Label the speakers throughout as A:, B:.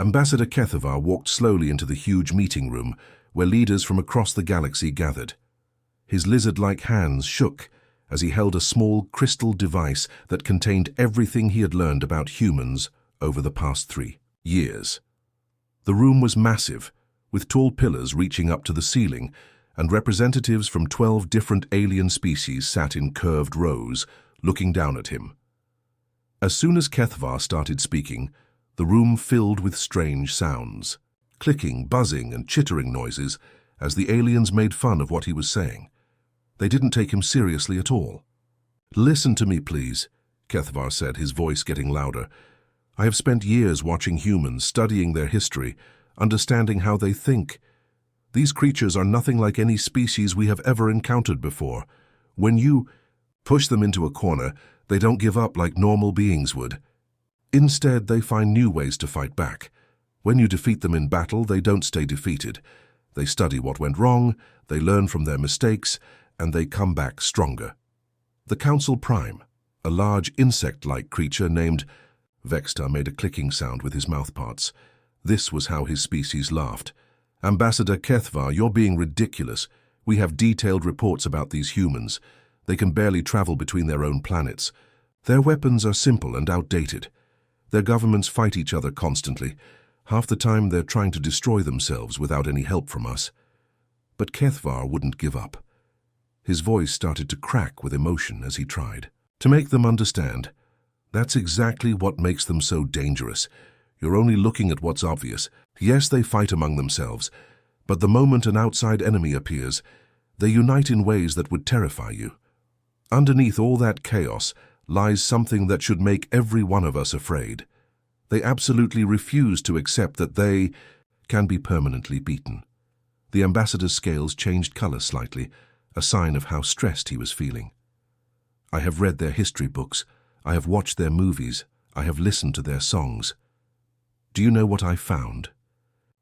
A: Ambassador Kethavar walked slowly into the huge meeting room where leaders from across the galaxy gathered. His lizard-like hands shook as he held a small crystal device that contained everything he had learned about humans over the past 3 years. The room was massive, with tall pillars reaching up to the ceiling, and representatives from 12 different alien species sat in curved rows, looking down at him. As soon as Kethavar started speaking, the room filled with strange sounds, clicking, buzzing, and chittering noises as the aliens made fun of what he was saying. They didn't take him seriously at all. "Listen to me, please," Kethavar said, his voice getting louder. "I have spent years watching humans, studying their history, understanding how they think. These creatures are nothing like any species we have ever encountered before. When you push them into a corner, they don't give up like normal beings would. Instead, they find new ways to fight back. When you defeat them in battle, they don't stay defeated. They study what went wrong, they learn from their mistakes, and they come back stronger." The Council Prime, a large insect-like creature named Vextar, made a clicking sound with his mouthparts. This was how his species laughed. "Ambassador Kethavar, you're being ridiculous. We have detailed reports about these humans. They can barely travel between their own planets. Their weapons are simple and outdated. Their governments fight each other constantly. Half the time they're trying to destroy themselves without any help from us." But Kethavar wouldn't give up. His voice started to crack with emotion as he tried to make them understand. "That's exactly what makes them so dangerous. You're only looking at what's obvious. Yes, they fight among themselves, but the moment an outside enemy appears, they unite in ways that would terrify you. Underneath all that chaos lies something that should make every one of us afraid. They absolutely refuse to accept that they can be permanently beaten." The ambassador's scales changed color slightly, a sign of how stressed he was feeling. "I have read their history books. I have watched their movies. I have listened to their songs. Do you know what I found?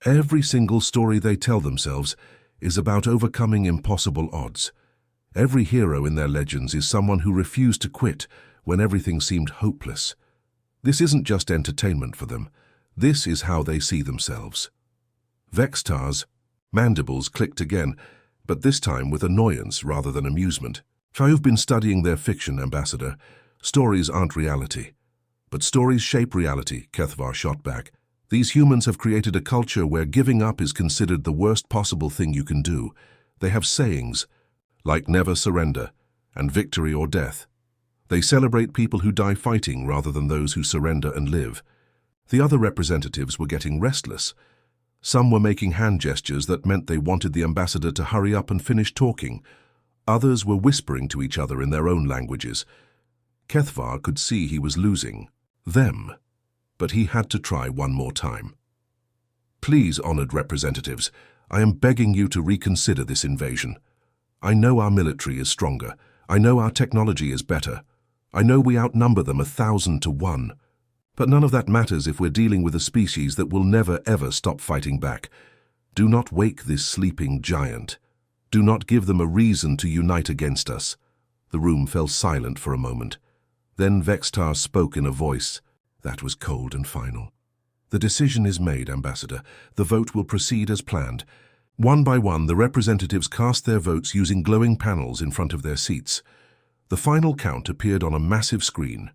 A: Every single story they tell themselves is about overcoming impossible odds. Every hero in their legends is someone who refused to quit when everything seemed hopeless. This isn't just entertainment for them. This is how they see themselves." Vextar's mandibles clicked again, but this time with annoyance rather than amusement. "I've been studying their fiction, Ambassador. Stories aren't reality." "But stories shape reality," Kethavar shot back. "These humans have created a culture where giving up is considered the worst possible thing you can do. They have sayings like never surrender and victory or death. They celebrate people who die fighting rather than those who surrender and live." The other representatives were getting restless. Some were making hand gestures that meant they wanted the ambassador to hurry up and finish talking. Others were whispering to each other in their own languages. Kethavar could see he was losing them, but he had to try one more time. "Please, honored representatives, I am begging you to reconsider this invasion. I know our military is stronger. I know our technology is better. I know we outnumber them 1,000 to 1. But none of that matters if we're dealing with a species that will never ever stop fighting back. Do not wake this sleeping giant. Do not give them a reason to unite against us." The room fell silent for a moment. Then Vextar spoke in a voice that was cold and final. "The decision is made, Ambassador. The vote will proceed as planned." One by one, the representatives cast their votes using glowing panels in front of their seats. The final count appeared on a massive screen.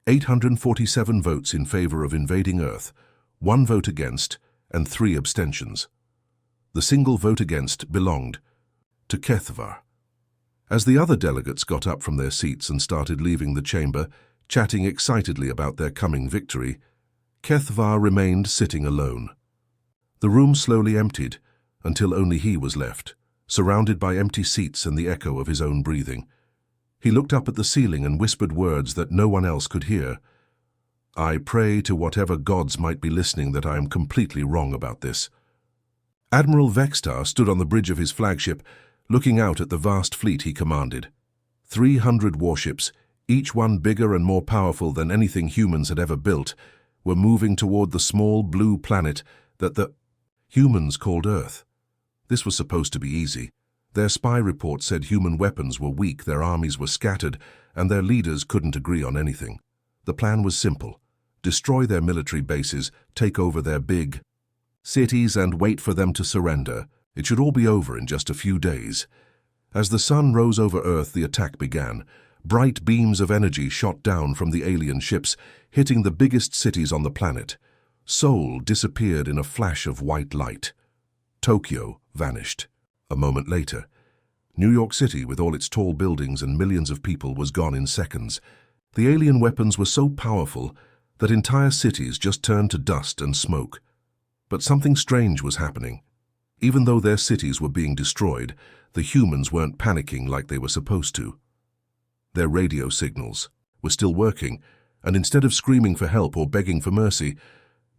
A: 847 votes in favor of invading Earth, 1 vote against, and 3 abstentions. The single vote against belonged to Kethavar. As the other delegates got up from their seats and started leaving the chamber, chatting excitedly about their coming victory, Kethavar remained sitting alone. The room slowly emptied until only he was left, surrounded by empty seats and the echo of his own breathing. He looked up at the ceiling and whispered words that no one else could hear. "I pray to whatever gods might be listening that I am completely wrong about this." Admiral Vextar stood on the bridge of his flagship, looking out at the vast fleet he commanded. 300 warships, each one bigger and more powerful than anything humans had ever built, were moving toward the small blue planet that the humans called Earth. This was supposed to be easy. Their spy report said human weapons were weak, their armies were scattered, and their leaders couldn't agree on anything. The plan was simple. destroy their military bases, take over their big cities and wait for them to surrender. It should all be over in just a few days. As the sun rose over Earth, the attack began. Bright beams of energy shot down from the alien ships, hitting the biggest cities on the planet. Seoul disappeared in a flash of white light. Tokyo vanished. A moment later, New York City, with all its tall buildings and millions of people, was gone in seconds. The alien weapons were so powerful that entire cities just turned to dust and smoke. But something strange was happening. Even though their cities were being destroyed, the humans weren't panicking like they were supposed to. Their radio signals were still working, and instead of screaming for help or begging for mercy,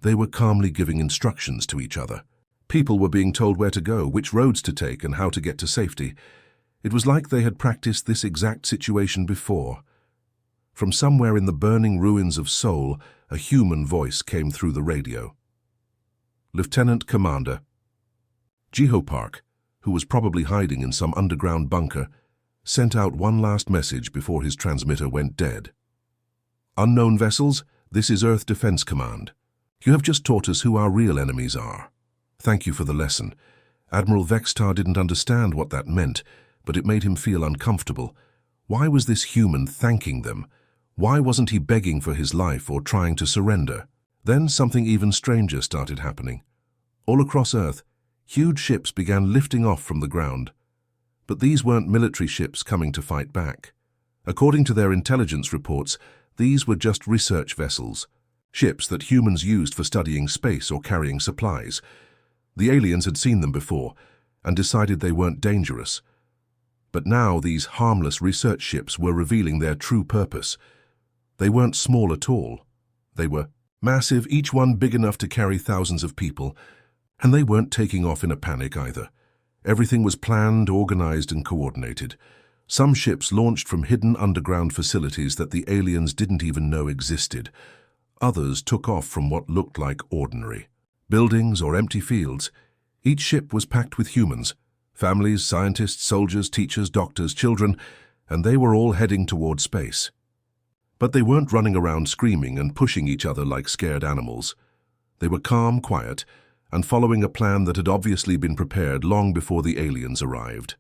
A: they were calmly giving instructions to each other. People were being told where to go, which roads to take, and how to get to safety. It was like they had practiced this exact situation before. From somewhere in the burning ruins of Seoul, a human voice came through the radio. Lieutenant Commander Jiho Park, who was probably hiding in some underground bunker, sent out one last message before his transmitter went dead. Unknown vessels, this is Earth Defense Command. You have just taught us who our real enemies are. Thank you for the lesson. Admiral Vextar didn't understand what that meant, but it made him feel uncomfortable. Why was this human thanking them? Why wasn't he begging for his life or trying to surrender? Then something even stranger started happening. All across Earth, huge ships began lifting off from the ground. But these weren't military ships coming to fight back. According to their intelligence reports, these were just research vessels, ships that humans used for studying space or carrying supplies. The aliens had seen them before and decided they weren't dangerous. But now these harmless research ships were revealing their true purpose. They weren't small at all. They were massive, each one big enough to carry thousands of people, and they weren't taking off in a panic either. Everything was planned, organized, and coordinated. Some ships launched from hidden underground facilities that the aliens didn't even know existed. Others took off from what looked like ordinary buildings or empty fields. Each ship was packed with humans, families, scientists, soldiers, teachers, doctors, children, and they were all heading toward space. But they weren't running around screaming and pushing each other like scared animals. They were calm, quiet, and following a plan that had obviously been prepared long before the aliens arrived.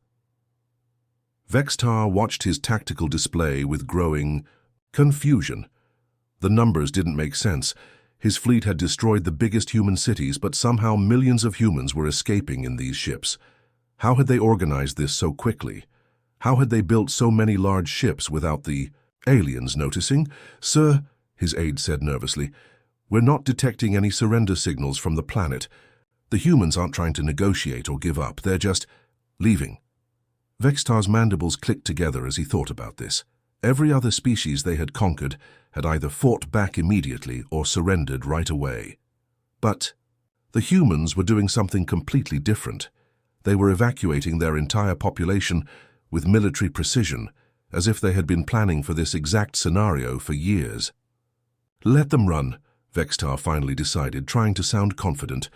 A: Vextar watched his tactical display with growing confusion. The numbers didn't make sense. His fleet had destroyed the biggest human cities, but somehow millions of humans were escaping in these ships. How had they organized this so quickly? How had they built so many large ships without the aliens noticing? "Sir," his aide said nervously, "we're not detecting any surrender signals from the planet. The humans aren't trying to negotiate or give up. They're just leaving." Vextar's mandibles clicked together as he thought about this. Every other species they had conquered had either fought back immediately or surrendered right away. But the humans were doing something completely different. They were evacuating their entire population with military precision, as if they had been planning for this exact scenario for years. "Let them run," Vextar finally decided, trying to sound confident.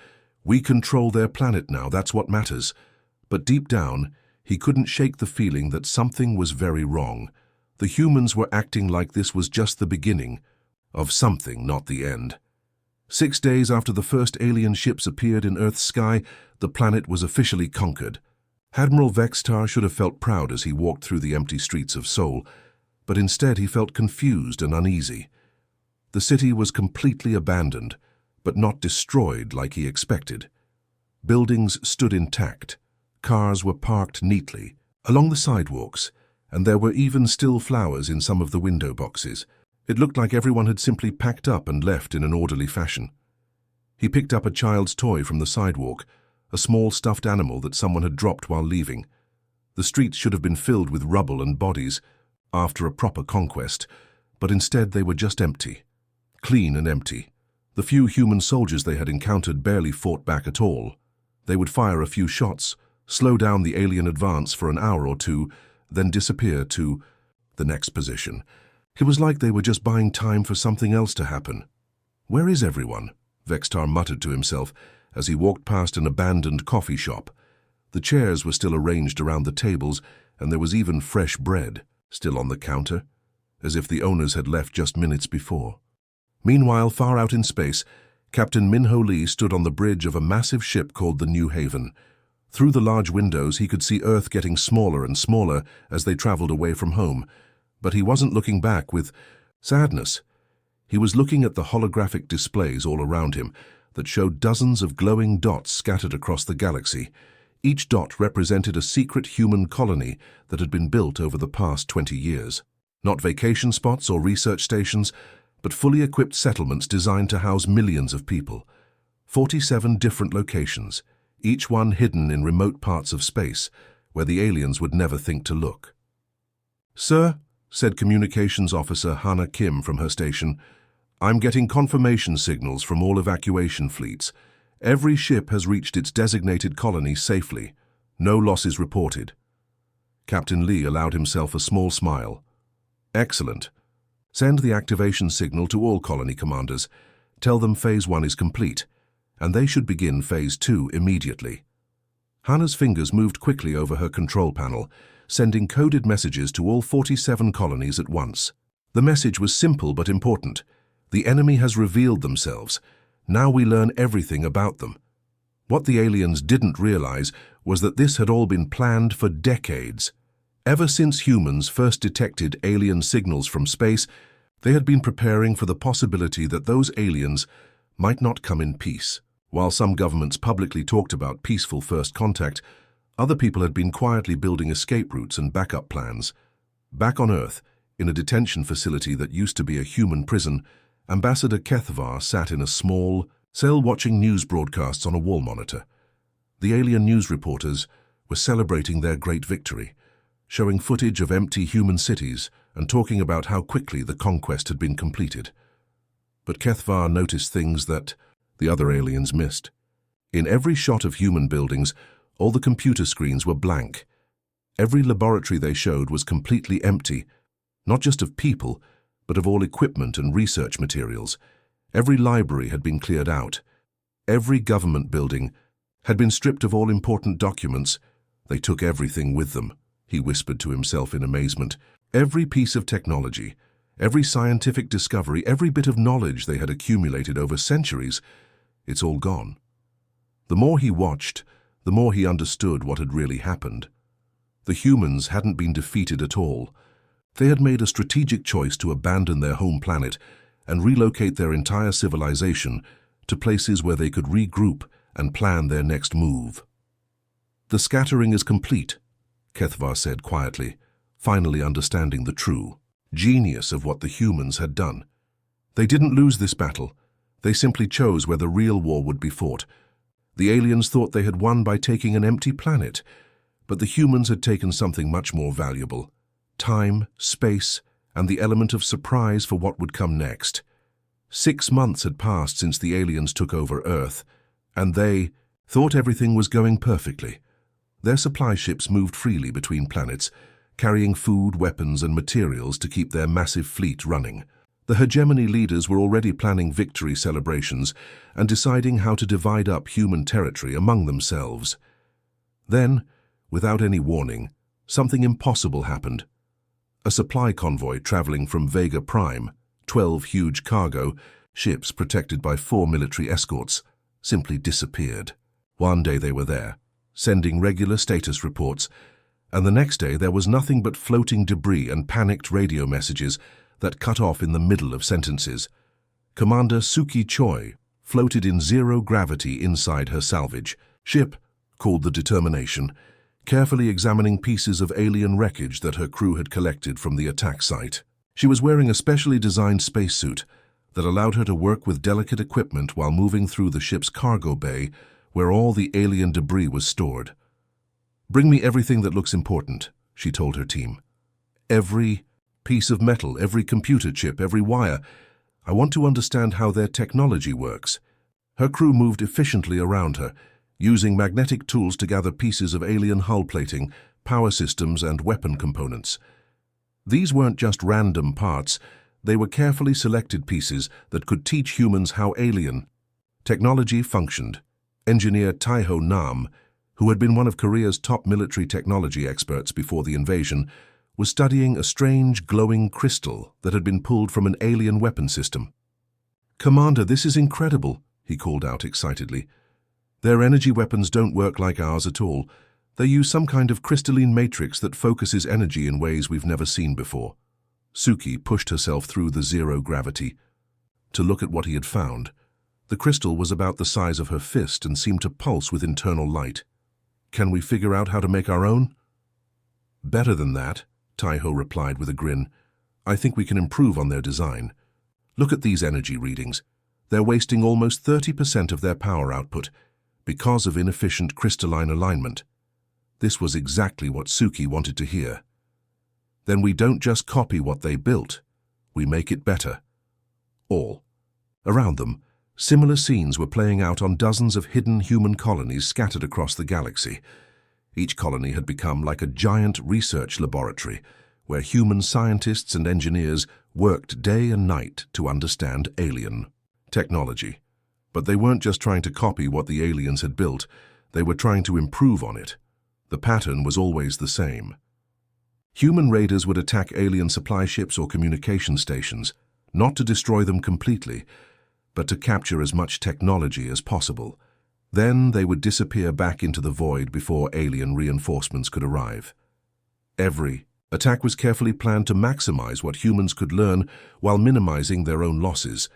A: "We control their planet now, that's what matters." But deep down, he couldn't shake the feeling that something was very wrong. The humans were acting like this was just the beginning of something, not the end. 6 days after the first alien ships appeared in Earth's sky, the planet was officially conquered. Admiral Vextar should have felt proud as he walked through the empty streets of Seoul, but instead he felt confused and uneasy. The city was completely abandoned, but not destroyed like he expected. Buildings stood intact. Cars were parked neatly along the sidewalks, and there were even still flowers in some of the window boxes. It looked like everyone had simply packed up and left in an orderly fashion. He picked up a child's toy from the sidewalk, a small stuffed animal that someone had dropped while leaving. The streets should have been filled with rubble and bodies after a proper conquest, but instead they were just empty. Clean and empty. The few human soldiers they had encountered barely fought back at all. They would fire a few shots, slow down the alien advance for an hour or two, then disappear to the next position. It was like they were just buying time for something else to happen. "Where is everyone?" Vextar muttered to himself as he walked past an abandoned coffee shop. The chairs were still arranged around the tables, and there was even fresh bread still on the counter, as if the owners had left just minutes before. Meanwhile, far out in space, Captain Minho Lee stood on the bridge of a massive ship called the New Haven. Through the large windows, he could see Earth getting smaller and smaller as they traveled away from home. But he wasn't looking back with sadness. He was looking at the holographic displays all around him that showed dozens of glowing dots scattered across the galaxy. Each dot represented a secret human colony that had been built over the past 20 years. Not vacation spots or research stations, but fully equipped settlements designed to house millions of people. 47 different locations, each one hidden in remote parts of space, where the aliens would never think to look. "Sir," said Communications Officer Hannah Kim from her station, "I'm getting confirmation signals from all evacuation fleets. Every ship has reached its designated colony safely. No losses reported." Captain Lee allowed himself a small smile. "Excellent. Send the activation signal to all colony commanders. Tell them Phase 1 is complete, and they should begin Phase 2 immediately." Hannah's fingers moved quickly over her control panel, sending coded messages to all 47 colonies at once. The message was simple but important. The enemy has revealed themselves. Now we learn everything about them. What the aliens didn't realize was that this had all been planned for decades. Ever since humans first detected alien signals from space, they had been preparing for the possibility that those aliens might not come in peace. While some governments publicly talked about peaceful first contact, other people had been quietly building escape routes and backup plans. Back on Earth, in a detention facility that used to be a human prison, Ambassador Kethvar sat in a small cell watching news broadcasts on a wall monitor. The alien news reporters were celebrating their great victory, showing footage of empty human cities and talking about how quickly the conquest had been completed. But Kethvar noticed things that the other aliens missed. In every shot of human buildings, all the computer screens were blank. Every laboratory they showed was completely empty, not just of people, but of all equipment and research materials. Every library had been cleared out. Every government building had been stripped of all important documents. They took everything with them, he whispered to himself in amazement. Every piece of technology, every scientific discovery, every bit of knowledge they had accumulated over centuries, it's all gone. The more he watched, the more he understood what had really happened. The humans hadn't been defeated at all. They had made a strategic choice to abandon their home planet and relocate their entire civilization to places where they could regroup and plan their next move. "The scattering is complete," Kethvar said quietly, finally understanding the true genius of what the humans had done. They didn't lose this battle. They simply chose where the real war would be fought. The aliens thought they had won by taking an empty planet, but the humans had taken something much more valuable: time, space, and the element of surprise for what would come next. 6 months had passed since the aliens took over Earth, and they thought everything was going perfectly. Their supply ships moved freely between planets, carrying food, weapons, and materials to keep their massive fleet running. The hegemony leaders were already planning victory celebrations and deciding how to divide up human territory among themselves. Then, without any warning, something impossible happened. A supply convoy traveling from Vega Prime, 12 huge cargo ships protected by 4 military escorts, simply disappeared. One day they were there, sending regular status reports, and the next day there was nothing but floating debris and panicked radio messages that cut off in the middle of sentences. Commander Suki Choi floated in zero gravity inside her salvage ship, called the Determination, carefully examining pieces of alien wreckage that her crew had collected from the attack site. She was wearing a specially designed spacesuit that allowed her to work with delicate equipment while moving through the ship's cargo bay where all the alien debris was stored. "Bring me everything that looks important," she told her team. "Every piece of metal, every computer chip, every wire. I want to understand how their technology works." Her crew moved efficiently around her, using magnetic tools to gather pieces of alien hull plating, power systems, and weapon components. These weren't just random parts. They were carefully selected pieces that could teach humans how alien technology functioned. Engineer Taiho Nam, who had been one of Korea's top military technology experts before the invasion, was studying a strange glowing crystal that had been pulled from an alien weapon system. "Commander, this is incredible," he called out excitedly. "Their energy weapons don't work like ours at all. They use some kind of crystalline matrix that focuses energy in ways we've never seen before." Suki pushed herself through the zero gravity to look at what he had found. The crystal was about the size of her fist and seemed to pulse with internal light. "Can we figure out how to make our own?" "Better than that," Taiho replied with a grin. "I think we can improve on their design. Look at these energy readings. They're wasting almost 30% of their power output because of inefficient crystalline alignment." This was exactly what Suki wanted to hear. "Then we don't just copy what they built, we make it better." All around them, similar scenes were playing out on dozens of hidden human colonies scattered across the galaxy. Each colony had become like a giant research laboratory where human scientists and engineers worked day and night to understand alien technology. But they weren't just trying to copy what the aliens had built, they were trying to improve on it. The pattern was always the same. Human raiders would attack alien supply ships or communication stations, not to destroy them completely, but to capture as much technology as possible. Then they would disappear back into the void before alien reinforcements could arrive. Every attack was carefully planned to maximize what humans could learn while minimizing their own losses.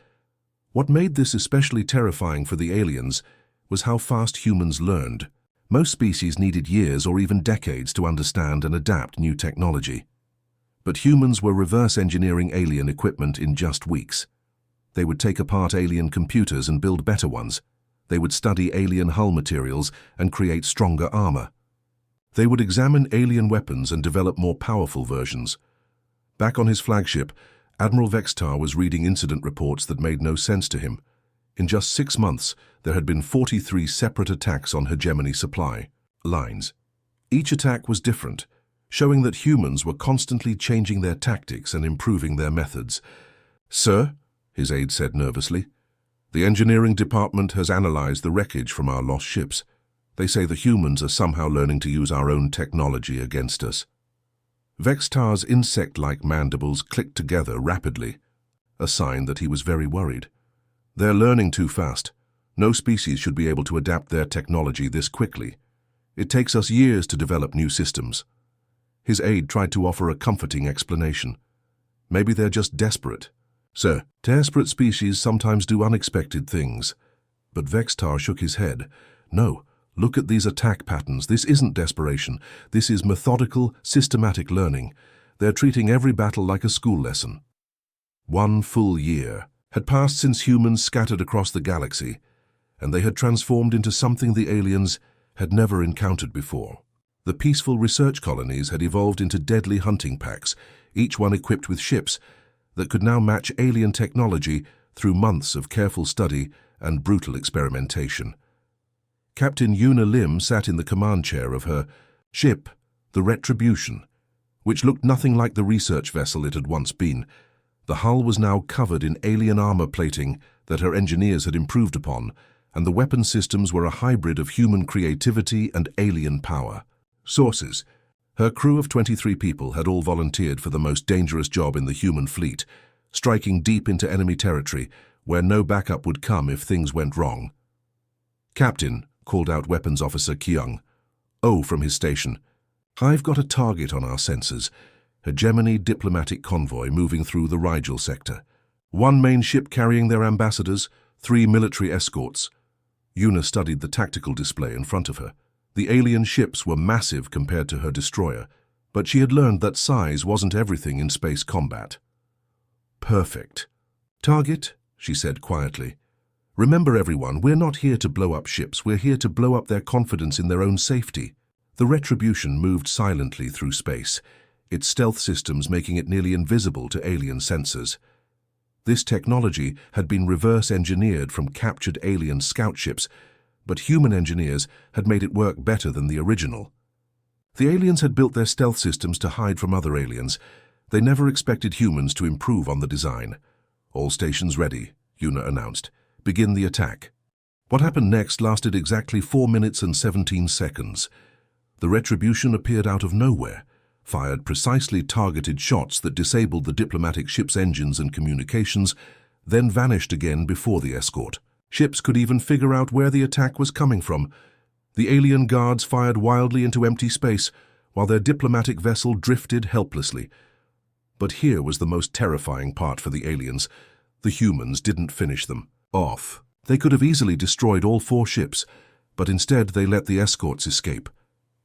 A: What made this especially terrifying for the aliens was how fast humans learned. Most species needed years or even decades to understand and adapt new technology. But humans were reverse engineering alien equipment in just weeks. They would take apart alien computers and build better ones. They would study alien hull materials and create stronger armor. They would examine alien weapons and develop more powerful versions. Back on his flagship, Admiral Vextar was reading incident reports that made no sense to him. In just 6 months, there had been 43 separate attacks on hegemony supply lines. Each attack was different, showing that humans were constantly changing their tactics and improving their methods. "Sir," his aide said nervously, "the engineering department has analyzed the wreckage from our lost ships. They say the humans are somehow learning to use our own technology against us." Vextar's insect-like mandibles clicked together rapidly, a sign that he was very worried. "They're learning too fast. No species should be able to adapt their technology this quickly. It takes us years to develop new systems." His aide tried to offer a comforting explanation. "Maybe they're just desperate." "Sir, desperate species sometimes do unexpected things." But Vextar shook his head. "No, look at these attack patterns. This isn't desperation. This is methodical, systematic learning. They're treating every battle like a school lesson." 1 full year had passed since humans scattered across the galaxy, and they had transformed into something the aliens had never encountered before. The peaceful research colonies had evolved into deadly hunting packs, each one equipped with ships that could now match alien technology through months of careful study and brutal experimentation. Captain Yuna Lim sat in the command chair of her ship, the Retribution, which looked nothing like the research vessel it had once been. The hull was now covered in alien armor plating that her engineers had improved upon, and the weapon systems were a hybrid of human creativity and alien power. Sources: her crew of 23 people had all volunteered for the most dangerous job in the human fleet, striking deep into enemy territory where no backup would come if things went wrong. "Captain," called out Weapons Officer Kyung, "Oh," from his station, "I've got a target on our sensors. Hegemony diplomatic convoy moving through the Rigel sector. 1 main ship carrying their ambassadors, 3 military escorts." Yuna studied the tactical display in front of her. The alien ships were massive compared to her destroyer, but she had learned that size wasn't everything in space combat. "Perfect. Target," she said quietly. "Remember everyone, we're not here to blow up ships, we're here to blow up their confidence in their own safety." The Retribution moved silently through space, its stealth systems making it nearly invisible to alien sensors. This technology had been reverse engineered from captured alien scout ships, but human engineers had made it work better than the original. The aliens had built their stealth systems to hide from other aliens. They never expected humans to improve on the design. "All stations ready," Yuna announced. "Begin the attack." What happened next lasted exactly 4 minutes and 17 seconds. The Retribution appeared out of nowhere, fired precisely targeted shots that disabled the diplomatic ship's engines and communications, then vanished again before the escort. Ships could even figure out where the attack was coming from. The alien guards fired wildly into empty space, while their diplomatic vessel drifted helplessly. But here was the most terrifying part for the aliens. The humans didn't finish them off. They could have easily destroyed all 4 ships, but instead they let the escorts escape.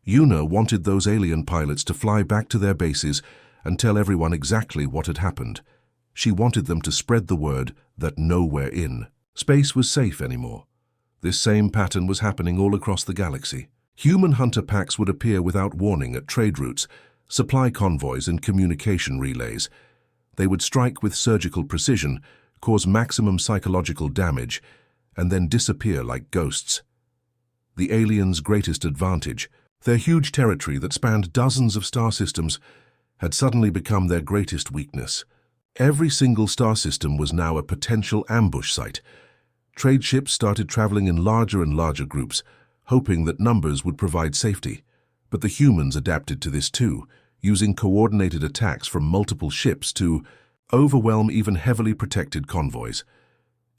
A: Yuna wanted those alien pilots to fly back to their bases and tell everyone exactly what had happened. She wanted them to spread the word that nowhere in space was safe anymore. This same pattern was happening all across the galaxy. Human hunter packs would appear without warning at trade routes, supply convoys and communication relays. They would strike with surgical precision, cause maximum psychological damage, and then disappear like ghosts. The aliens' greatest advantage, their huge territory that spanned dozens of star systems, had suddenly become their greatest weakness. Every single star system was now a potential ambush site. Trade ships started traveling in larger and larger groups, hoping that numbers would provide safety. But the humans adapted to this too, using coordinated attacks from multiple ships to overwhelm even heavily protected convoys.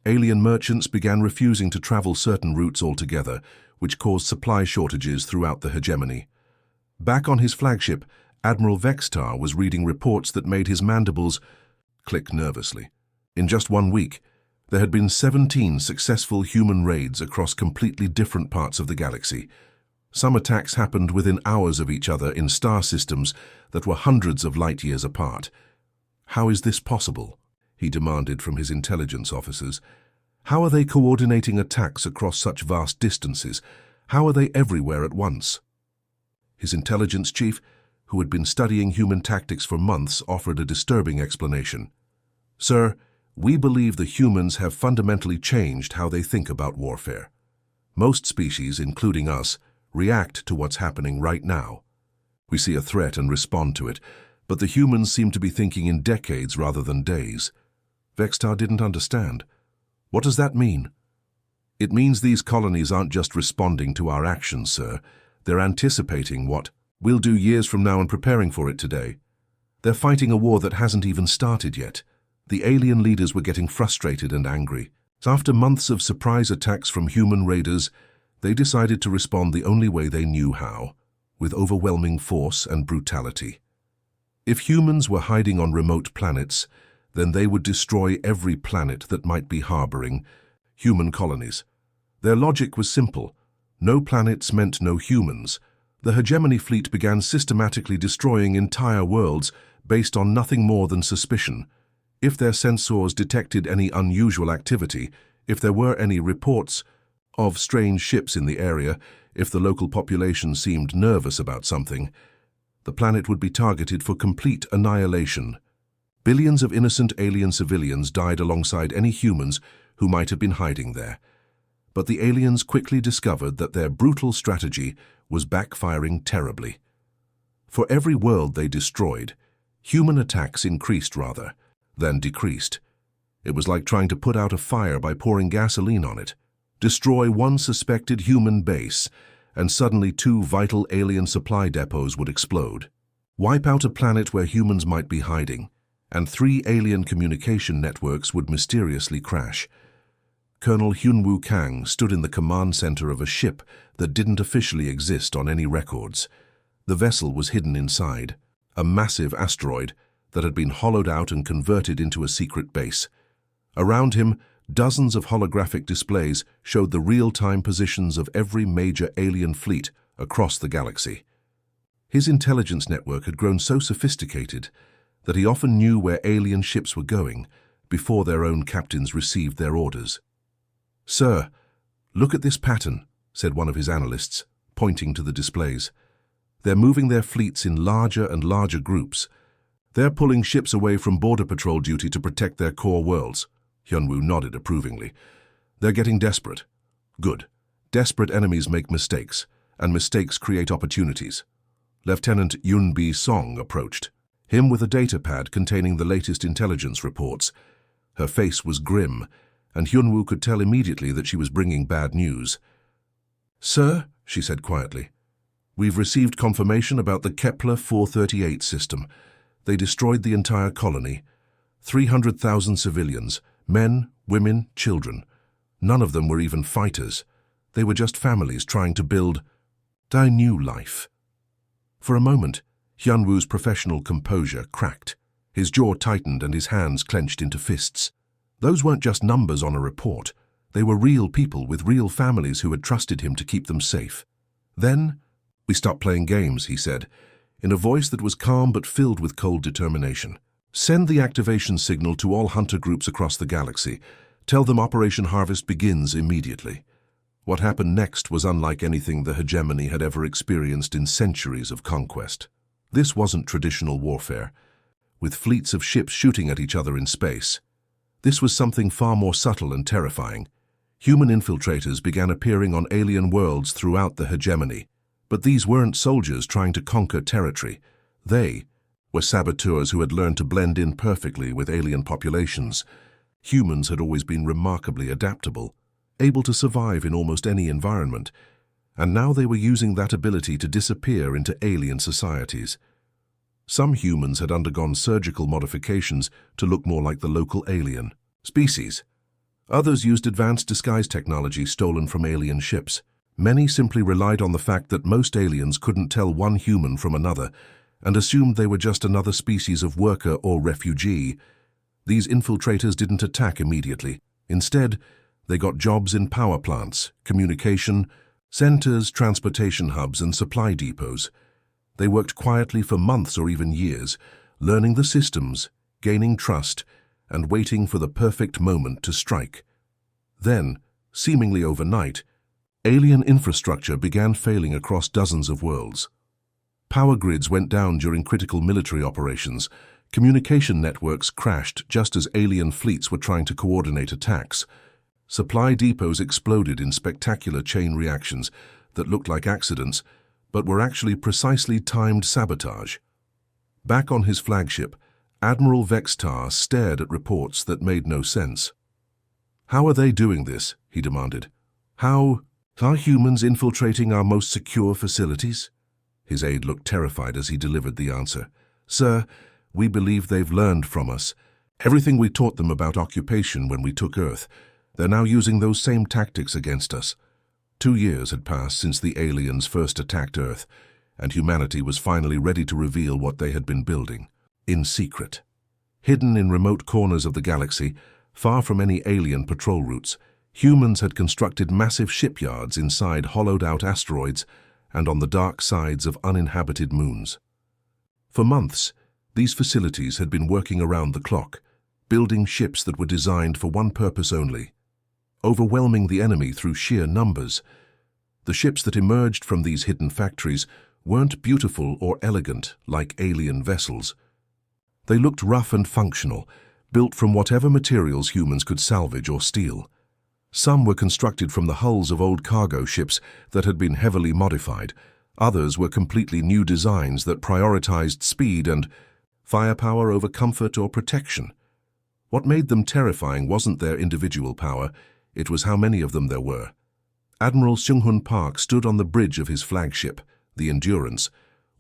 A: Alien merchants began refusing to travel certain routes altogether, which caused supply shortages throughout the hegemony. Back on his flagship, Admiral Vextar was reading reports that made his mandibles click nervously. In just 1 week, there had been 17 successful human raids across completely different parts of the galaxy. Some attacks happened within hours of each other in star systems that were hundreds of light years apart. How is this possible? He demanded from his intelligence officers. How are they coordinating attacks across such vast distances? How are they everywhere at once? His intelligence chief, who had been studying human tactics for months, offered a disturbing explanation. Sir, we believe the humans have fundamentally changed how they think about warfare. Most species, including us, react to what's happening right now. We see a threat and respond to it, but the humans seem to be thinking in decades rather than days. Vextar didn't understand. What does that mean? It means these colonies aren't just responding to our actions, sir. They're anticipating what we'll do years from now and preparing for it today. They're fighting a war that hasn't even started yet. The alien leaders were getting frustrated and angry. After months of surprise attacks from human raiders, they decided to respond the only way they knew how, with overwhelming force and brutality. If humans were hiding on remote planets, then they would destroy every planet that might be harboring human colonies. Their logic was simple. No planets meant no humans. The hegemony fleet began systematically destroying entire worlds based on nothing more than suspicion. If their sensors detected any unusual activity, if there were any reports of strange ships in the area, if the local population seemed nervous about something, the planet would be targeted for complete annihilation. Billions of innocent alien civilians died alongside any humans who might have been hiding there. But the aliens quickly discovered that their brutal strategy was backfiring terribly. For every world they destroyed, human attacks increased rather than decreased. It was like trying to put out a fire by pouring gasoline on it. Destroy one suspected human base, and suddenly 2 vital alien supply depots would explode. Wipe out a planet where humans might be hiding, and 3 alien communication networks would mysteriously crash. Colonel Hyunwoo Kang stood in the command center of a ship that didn't officially exist on any records. The vessel was hidden inside, a massive asteroid that had been hollowed out and converted into a secret base. Around him, dozens of holographic displays showed the real-time positions of every major alien fleet across the galaxy. His intelligence network had grown so sophisticated that he often knew where alien ships were going before their own captains received their orders. "Sir, look at this pattern," said one of his analysts, pointing to the displays. "They're moving their fleets in larger and larger groups. They're pulling ships away from border patrol duty to protect their core worlds." Hyunwoo nodded approvingly. "They're getting desperate." "Good. Desperate enemies make mistakes, and mistakes create opportunities." Lieutenant Yun-Bi Song approached, him with a data pad containing the latest intelligence reports. Her face was grim, and Hyunwoo could tell immediately that she was bringing bad news. "Sir," she said quietly, "we've received confirmation about the Kepler 438 system. They destroyed the entire colony. 300,000 civilians, Men, women, children. None of them were even fighters. They were just families trying to build their new life. For a moment, Hyunwoo's professional composure cracked. His jaw tightened and his hands clenched into fists. Those weren't just numbers on a report. They were real people with real families who had trusted him to keep them safe. Then, "We stopped playing games," he said, in a voice that was calm but filled with cold determination. "Send the activation signal to all hunter groups across the galaxy. Tell them Operation Harvest begins immediately." What happened next was unlike anything the hegemony had ever experienced in centuries of conquest. This wasn't traditional warfare, with fleets of ships shooting at each other in space. This was something far more subtle and terrifying. Human infiltrators began appearing on alien worlds throughout the hegemony. But these weren't soldiers trying to conquer territory. They were saboteurs who had learned to blend in perfectly with alien populations. Humans had always been remarkably adaptable, able to survive in almost any environment, and now they were using that ability to disappear into alien societies. Some humans had undergone surgical modifications to look more like the local alien species. Others used advanced disguise technology stolen from alien ships. Many simply relied on the fact that most aliens couldn't tell one human from another and assumed they were just another species of worker or refugee. These infiltrators didn't attack immediately. Instead, they got jobs in power plants, communication centers, transportation hubs, and supply depots. They worked quietly for months or even years, learning the systems, gaining trust, and waiting for the perfect moment to strike. Then, seemingly overnight, alien infrastructure began failing across dozens of worlds. Power grids went down during critical military operations. Communication networks crashed just as alien fleets were trying to coordinate attacks. Supply depots exploded in spectacular chain reactions that looked like accidents, but were actually precisely timed sabotage. Back on his flagship, Admiral Vextar stared at reports that made no sense. "How are they doing this?" he demanded. "How are humans infiltrating our most secure facilities?" His aide looked terrified as he delivered the answer. "Sir, we believe they've learned from us. Everything we taught them about occupation when we took Earth. They're now using those same tactics against us." 2 years had passed since the aliens first attacked Earth, and humanity was finally ready to reveal what they had been building, in secret. Hidden in remote corners of the galaxy, far from any alien patrol routes, humans had constructed massive shipyards inside hollowed-out asteroids and on the dark sides of uninhabited moons. For months, these facilities had been working around the clock, building ships that were designed for one purpose only: overwhelming the enemy through sheer numbers. The ships that emerged from these hidden factories weren't beautiful or elegant like alien vessels. They looked rough and functional, built from whatever materials humans could salvage or steal. Some were constructed from the hulls of old cargo ships that had been heavily modified. Others were completely new designs that prioritized speed and firepower over comfort or protection. What made them terrifying wasn't their individual power, it was how many of them there were. Admiral Seung-Hoon Park stood on the bridge of his flagship, the Endurance,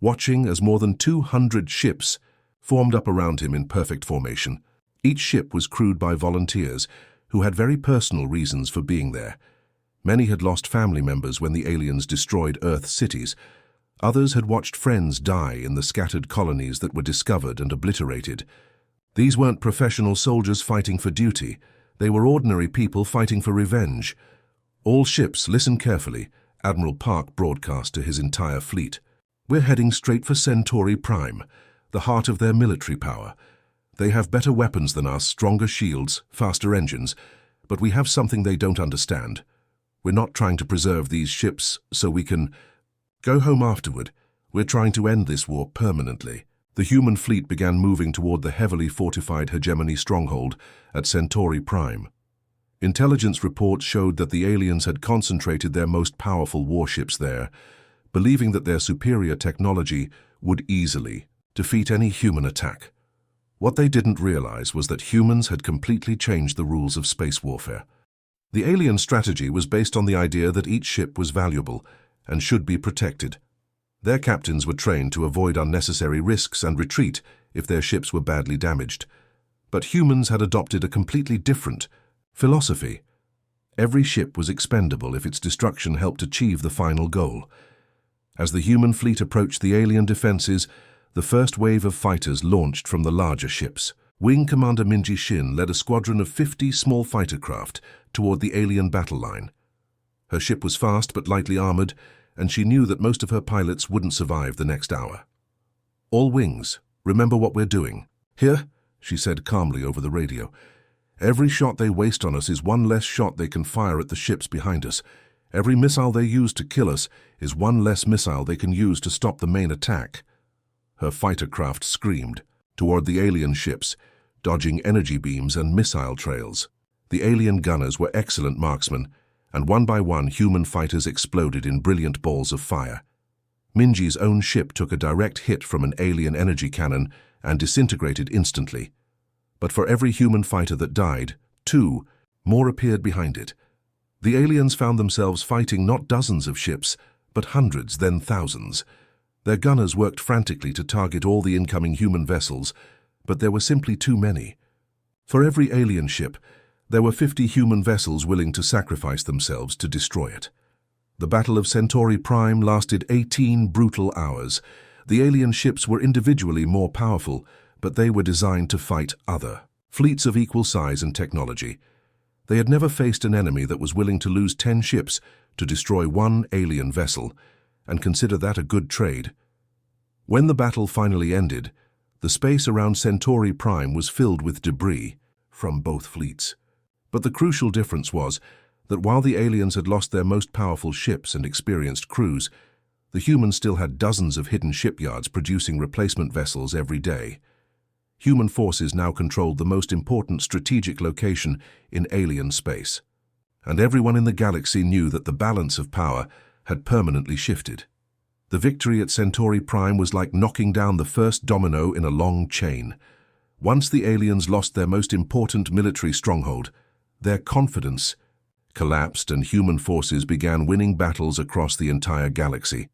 A: watching as more than 200 ships formed up around him in perfect formation. Each ship was crewed by volunteers who had very personal reasons for being there. Many had lost family members when the aliens destroyed Earth cities. Others had watched friends die in the scattered colonies that were discovered and obliterated. These weren't professional soldiers fighting for duty. They were ordinary people fighting for revenge. "All ships, listen carefully," Admiral Park broadcast to his entire fleet. "We're heading straight for Centauri Prime, the heart of their military power. They have better weapons than us, stronger shields, faster engines, but we have something they don't understand. We're not trying to preserve these ships so we can go home afterward. We're trying to end this war permanently." The human fleet began moving toward the heavily fortified hegemony stronghold at Centauri Prime. Intelligence reports showed that the aliens had concentrated their most powerful warships there, believing that their superior technology would easily defeat any human attack. What they didn't realize was that humans had completely changed the rules of space warfare. The alien strategy was based on the idea that each ship was valuable and should be protected. Their captains were trained to avoid unnecessary risks and retreat if their ships were badly damaged. But humans had adopted a completely different philosophy. Every ship was expendable if its destruction helped achieve the final goal. As the human fleet approached the alien defenses, the first wave of fighters launched from the larger ships. Wing Commander Minji Shin led a squadron of 50 small fighter craft toward the alien battle line. Her ship was fast but lightly armored, and she knew that most of her pilots wouldn't survive the next hour. "All wings, remember what we're doing." "Here," she said calmly over the radio. "Every shot they waste on us is one less shot they can fire at the ships behind us. Every missile they use to kill us is one less missile they can use to stop the main attack." Her fighter craft screamed toward the alien ships, dodging energy beams and missile trails. The alien gunners were excellent marksmen, and one by one human fighters exploded in brilliant balls of fire. Minji's own ship took a direct hit from an alien energy cannon and disintegrated instantly. But for every human fighter that died, 2 more appeared behind it. The aliens found themselves fighting not dozens of ships, but hundreds, then thousands. Their gunners worked frantically to target all the incoming human vessels, but there were simply too many. For every alien ship, there were 50 human vessels willing to sacrifice themselves to destroy it. The Battle of Centauri Prime lasted 18 brutal hours. The alien ships were individually more powerful, but they were designed to fight other fleets of equal size and technology. They had never faced an enemy that was willing to lose 10 ships to destroy one alien vessel, and consider that a good trade. When the battle finally ended, the space around Centauri Prime was filled with debris from both fleets. But the crucial difference was that while the aliens had lost their most powerful ships and experienced crews, the humans still had dozens of hidden shipyards producing replacement vessels every day. Human forces now controlled the most important strategic location in alien space, and everyone in the galaxy knew that the balance of power had permanently shifted. The victory at Centauri Prime was like knocking down the first domino in a long chain. Once the aliens lost their most important military stronghold, their confidence collapsed and human forces began winning battles across the entire galaxy.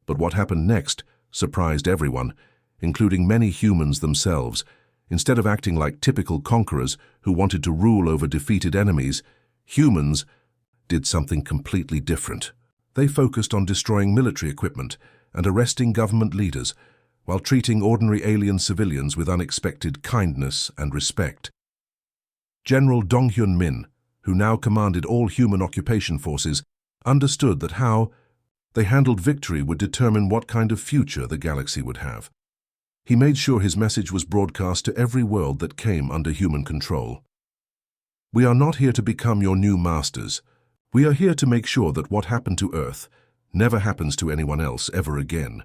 A: But what happened next surprised everyone, including many humans themselves. Instead of acting like typical conquerors who wanted to rule over defeated enemies, humans did something completely different. They focused on destroying military equipment and arresting government leaders, while treating ordinary alien civilians with unexpected kindness and respect. General Donghyun Min, who now commanded all human occupation forces, understood that how they handled victory would determine what kind of future the galaxy would have. He made sure his message was broadcast to every world that came under human control. "We are not here to become your new masters. We are here to make sure that what happened to Earth never happens to anyone else ever again."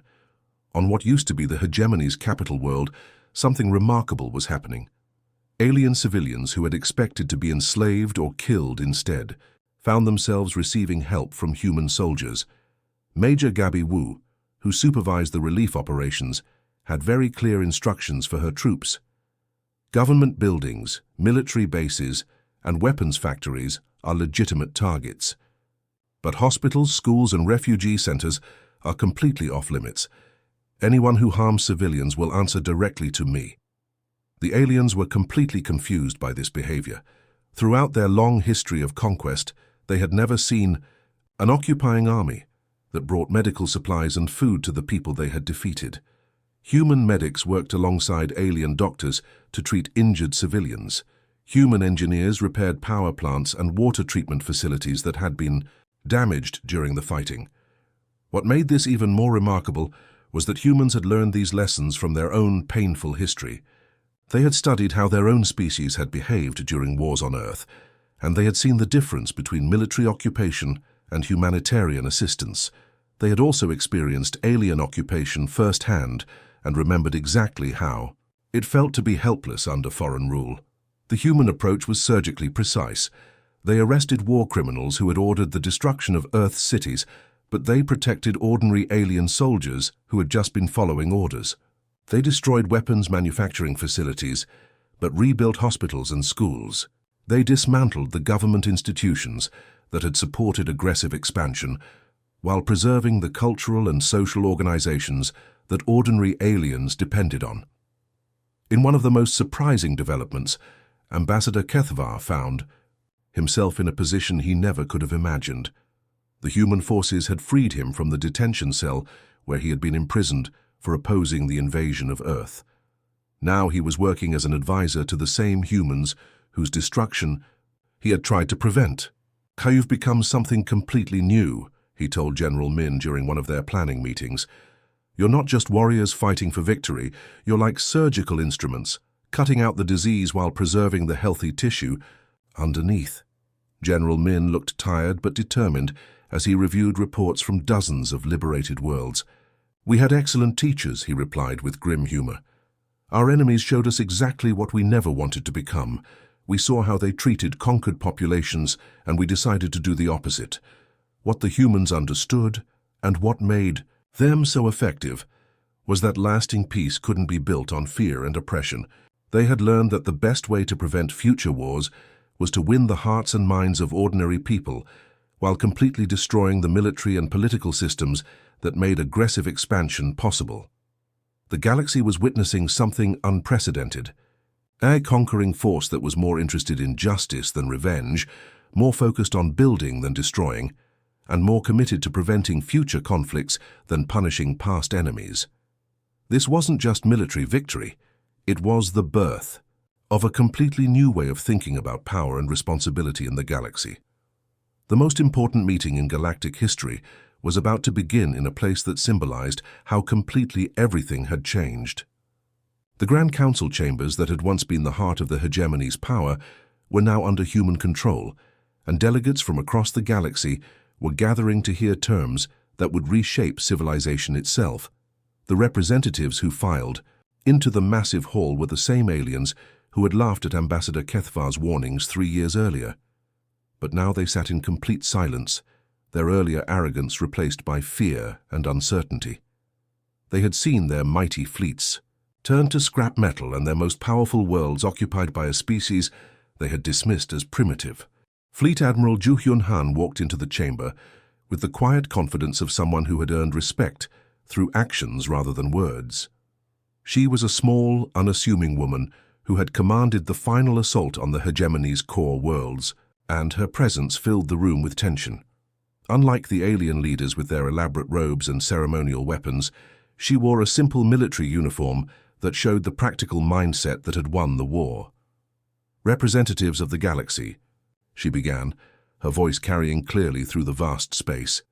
A: On what used to be the hegemony's capital world, something remarkable was happening. Alien civilians who had expected to be enslaved or killed instead found themselves receiving help from human soldiers. Major Gabby Wu, who supervised the relief operations, had very clear instructions for her troops. Government buildings, military bases, and weapons factories are legitimate targets. But hospitals, schools, and refugee centers are completely off-limits. Anyone who harms civilians will answer directly to me. The aliens were completely confused by this behavior. Throughout their long history of conquest, they had never seen an occupying army that brought medical supplies and food to the people they had defeated. Human medics worked alongside alien doctors to treat injured civilians. Human engineers repaired power plants and water treatment facilities that had been damaged during the fighting. What made this even more remarkable was that humans had learned these lessons from their own painful history. They had studied how their own species had behaved during wars on Earth, and they had seen the difference between military occupation and humanitarian assistance. They had also experienced alien occupation firsthand and remembered exactly how it felt to be helpless under foreign rule. The human approach was surgically precise. They arrested war criminals who had ordered the destruction of Earth's cities, but they protected ordinary alien soldiers who had just been following orders. They destroyed weapons manufacturing facilities, but rebuilt hospitals and schools. They dismantled the government institutions that had supported aggressive expansion, while preserving the cultural and social organizations that ordinary aliens depended on. In one of the most surprising developments, Ambassador HFY found himself in a position he never could have imagined. The human forces had freed him from the detention cell where he had been imprisoned for opposing the invasion of Earth. Now he was working as an advisor to the same humans whose destruction he had tried to prevent. "You've become something completely new," he told General Min during one of their planning meetings. "You're not just warriors fighting for victory, you're like surgical instruments, cutting out the disease while preserving the healthy tissue underneath." General Min looked tired but determined as he reviewed reports from dozens of liberated worlds. "We had excellent teachers," he replied with grim humor. "Our enemies showed us exactly what we never wanted to become. We saw how they treated conquered populations, and we decided to do the opposite. What the humans understood, and what made them so effective, was that lasting peace couldn't be built on fear and oppression. They had learned that the best way to prevent future wars was to win the hearts and minds of ordinary people, while completely destroying the military and political systems that made aggressive expansion possible." The galaxy was witnessing something unprecedented. A conquering force that was more interested in justice than revenge, more focused on building than destroying, and more committed to preventing future conflicts than punishing past enemies. This wasn't just military victory, it was the birth of a completely new way of thinking about power and responsibility in the galaxy. The most important meeting in galactic history was about to begin in a place that symbolized how completely everything had changed. The Grand Council chambers that had once been the heart of the hegemony's power were now under human control, and delegates from across the galaxy were gathering to hear terms that would reshape civilization itself. The representatives who filed into the massive hall were the same aliens who had laughed at Ambassador HFY's warnings 3 years earlier. But now they sat in complete silence, their earlier arrogance replaced by fear and uncertainty. They had seen their mighty fleets turned to scrap metal and their most powerful worlds occupied by a species they had dismissed as primitive. Fleet Admiral Ju Hyun-han walked into the chamber with the quiet confidence of someone who had earned respect through actions rather than words. She was a small, unassuming woman who had commanded the final assault on the hegemony's core worlds, and her presence filled the room with tension. Unlike the alien leaders with their elaborate robes and ceremonial weapons, she wore a simple military uniform that showed the practical mindset that had won the war. "Representatives of the galaxy," she began, her voice carrying clearly through the vast space.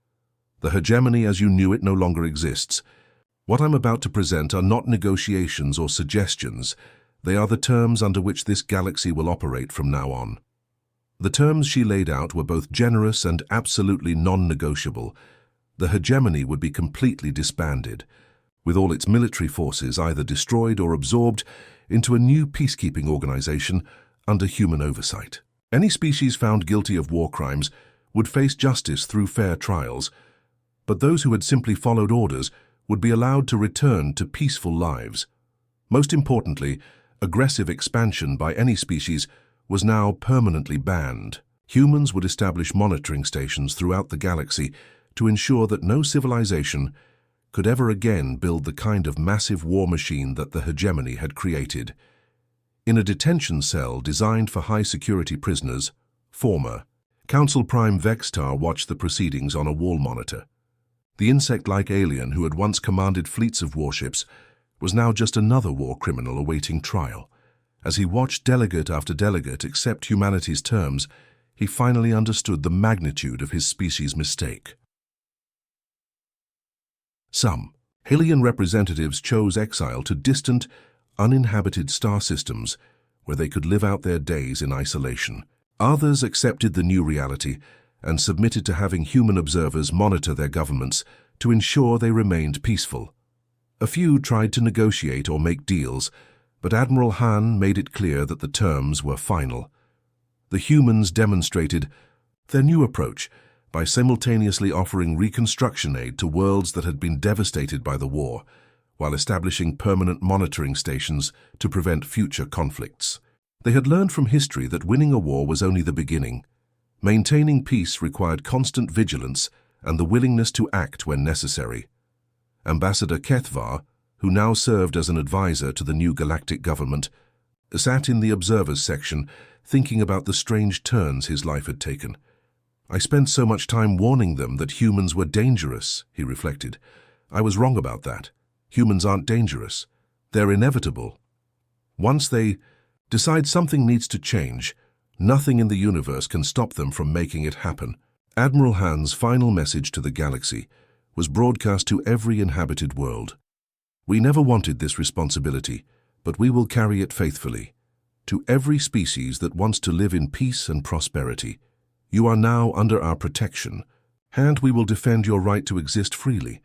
A: "The hegemony as you knew it no longer exists. What I'm about to present are not negotiations or suggestions. They are the terms under which this galaxy will operate from now on." The terms she laid out were both generous and absolutely non-negotiable. The hegemony would be completely disbanded, with all its military forces either destroyed or absorbed into a new peacekeeping organization under human oversight. Any species found guilty of war crimes would face justice through fair trials, but those who had simply followed orders would be allowed to return to peaceful lives. Most importantly, aggressive expansion by any species was now permanently banned. Humans would establish monitoring stations throughout the galaxy to ensure that no civilization could ever again build the kind of massive war machine that the hegemony had created. In a detention cell designed for high-security prisoners, former Council Prime Vextar watched the proceedings on a wall monitor. The insect-like alien who had once commanded fleets of warships was now just another war criminal awaiting trial. As he watched delegate after delegate accept humanity's terms, he finally understood the magnitude of his species' mistake. Some alien representatives chose exile to distant, uninhabited star systems where they could live out their days in isolation. Others accepted the new reality and submitted to having human observers monitor their governments to ensure they remained peaceful. A few tried to negotiate or make deals, but Admiral Han made it clear that the terms were final. The humans demonstrated their new approach by simultaneously offering reconstruction aid to worlds that had been devastated by the war, while establishing permanent monitoring stations to prevent future conflicts. They had learned from history that winning a war was only the beginning. Maintaining peace required constant vigilance and the willingness to act when necessary. Ambassador HFY, who now served as an advisor to the new galactic government, sat in the observers section thinking about the strange turns his life had taken. "I spent so much time warning them that humans were dangerous," he reflected. "I was wrong about that. Humans aren't dangerous. They're inevitable. Once they decide something needs to change, nothing in the universe can stop them from making it happen." Admiral Han's final message to the galaxy was broadcast to every inhabited world. "We never wanted this responsibility, but we will carry it faithfully. To every species that wants to live in peace and prosperity, you are now under our protection, and we will defend your right to exist freely.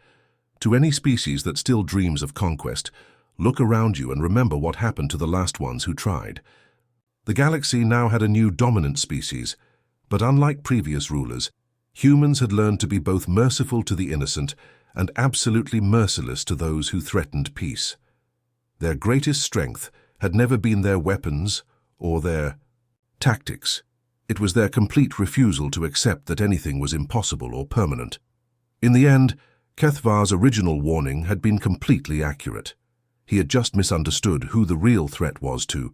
A: To any species that still dreams of conquest, look around you and remember what happened to the last ones who tried." The galaxy now had a new dominant species, but unlike previous rulers, humans had learned to be both merciful to the innocent and absolutely merciless to those who threatened peace. Their greatest strength had never been their weapons or their tactics. It was their complete refusal to accept that anything was impossible or permanent. In the end, Kethvar's original warning had been completely accurate. He had just misunderstood who the real threat was to